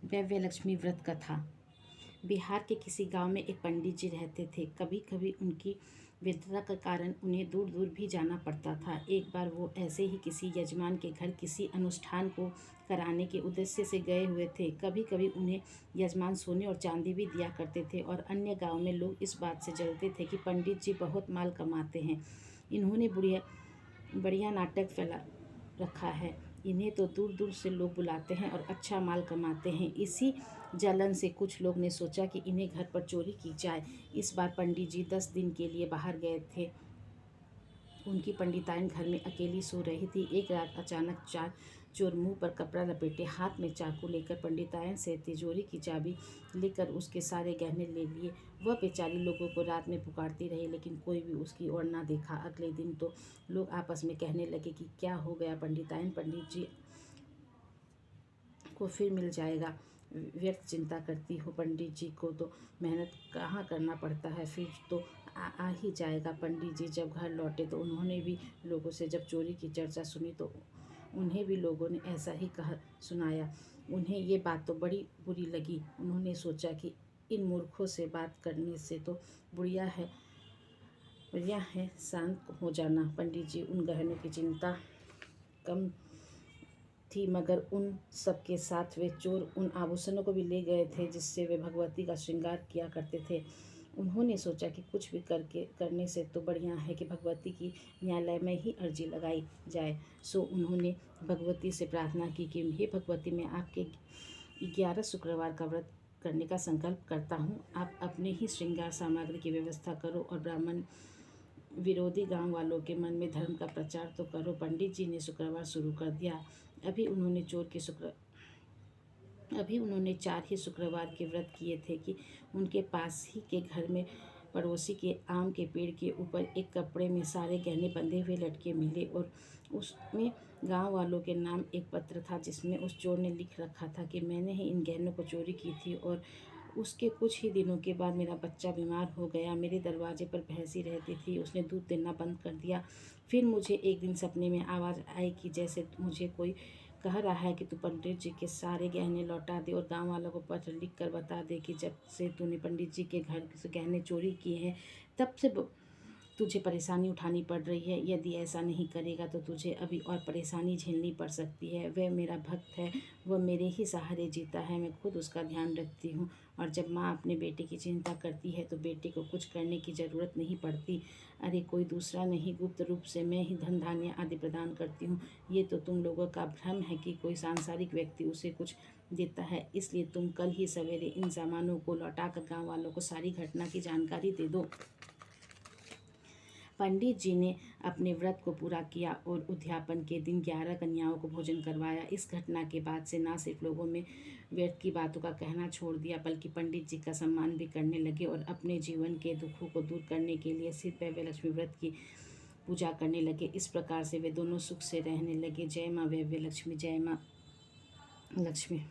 वैव्य लक्ष्मी व्रत कथा। बिहार के किसी गांव में एक पंडित जी रहते थे। कभी कभी उनकी विद्वता के कारण उन्हें दूर दूर भी जाना पड़ता था। एक बार वो ऐसे ही किसी यजमान के घर किसी अनुष्ठान को कराने के उद्देश्य से गए हुए थे। कभी कभी उन्हें यजमान सोने और चांदी भी दिया करते थे और अन्य गांव में लोग इस बात से जलते थे कि पंडित जी बहुत माल कमाते हैं। इन्होंने बढ़िया बढ़िया नाटक फैला रखा है। इन्हें तो दूर दूर से लोग बुलाते हैं और अच्छा माल कमाते हैं। इसी जलन से कुछ लोग ने सोचा कि इन्हें घर पर चोरी की जाए। इस बार पंडित जी 10 दिन के लिए बाहर गए थे। उनकी पंडिताइन घर में अकेली सो रही थी। एक रात अचानक 4 चोर मुंह पर कपड़ा लपेटे, हाथ में चाकू लेकर पंडिताइन से तिजोरी की चाबी लेकर उसके सारे गहने ले लिए। वह बेचारी लोगों को रात में पुकारती रही, लेकिन कोई भी उसकी ओर ना देखा। अगले दिन तो लोग आपस में कहने लगे कि क्या हो गया पंडिताइन, पंडित जी को फिर मिल जाएगा। व्यर्थ चिंता करती हो, पंडित जी को तो मेहनत कहाँ करना पड़ता है, फिर तो आ ही जाएगा। पंडित जी जब घर लौटे तो उन्होंने भी लोगों से जब चोरी की चर्चा सुनी तो उन्हें भी लोगों ने ऐसा ही कह सुनाया। उन्हें ये बात तो बड़ी बुरी लगी। उन्होंने सोचा कि इन मूर्खों से बात करने से तो बढ़िया है शांत हो जाना। पंडित जी उन गहनों की चिंता कम थी, मगर उन सबके साथ वे चोर उन आभूषणों को भी ले गए थे जिससे वे भगवती का श्रृंगार किया करते थे। उन्होंने सोचा कि कुछ भी करने से तो बढ़िया है कि भगवती की न्यायालय में ही अर्जी लगाई जाए। सो उन्होंने भगवती से प्रार्थना की कि हे भगवती, मैं आपके 11 शुक्रवार का व्रत करने का संकल्प करता हूँ। आप अपने ही श्रृंगार सामग्री की व्यवस्था करो और ब्राह्मण विरोधी गांव वालों के मन में धर्म का प्रचार तो करो। पंडित जी ने शुक्रवार शुरू कर दिया। अभी उन्होंने 4 ही शुक्रवार के व्रत किए थे कि उनके पास ही के घर में पड़ोसी के आम के पेड़ के ऊपर एक कपड़े में सारे गहने बंधे हुए लटके मिले और उसमें गांव वालों के नाम एक पत्र था जिसमें उस चोर ने लिख रखा था कि मैंने ही इन गहनों को चोरी की थी और उसके कुछ ही दिनों के बाद मेरा बच्चा बीमार हो गया। मेरे दरवाजे पर भैंसी रहती थी, उसने दूध देना बंद कर दिया। फिर मुझे एक दिन सपने में आवाज़ आई कि जैसे मुझे कोई कह रहा है कि तू पंडित जी के सारे गहने लौटा दे और गांव वालों को पत्र लिख कर बता दे कि जब से तूने पंडित जी के घर से गहने चोरी किए हैं तब से तुझे परेशानी उठानी पड़ रही है। यदि ऐसा नहीं करेगा तो तुझे अभी और परेशानी झेलनी पड़ सकती है। वह मेरा भक्त है, वह मेरे ही सहारे जीता है, मैं खुद उसका ध्यान रखती हूँ और जब माँ अपने बेटे की चिंता करती है तो बेटे को कुछ करने की ज़रूरत नहीं पड़ती। अरे कोई दूसरा नहीं, गुप्त रूप से मैं ही धन धान्य आदि प्रदान करती हूँ। ये तो तुम लोगों का भ्रम है कि कोई सांसारिक व्यक्ति उसे कुछ देता है। इसलिए तुम कल ही सवेरे इन सामानों को लौटाकर गाँव वालों को सारी घटना की जानकारी दे दो। पंडित जी ने अपने व्रत को पूरा किया और उद्यापन के दिन 11 कन्याओं को भोजन करवाया। इस घटना के बाद से न सिर्फ लोगों में व्यर्थ की बातों का कहना छोड़ दिया, बल्कि पंडित जी का सम्मान भी करने लगे और अपने जीवन के दुखों को दूर करने के लिए सिर्फ वैव्य लक्ष्मी व्रत की पूजा करने लगे। इस प्रकार से वे दोनों सुख से रहने लगे। जय माँ वैव्य लक्ष्मी, जय माँ लक्ष्मी।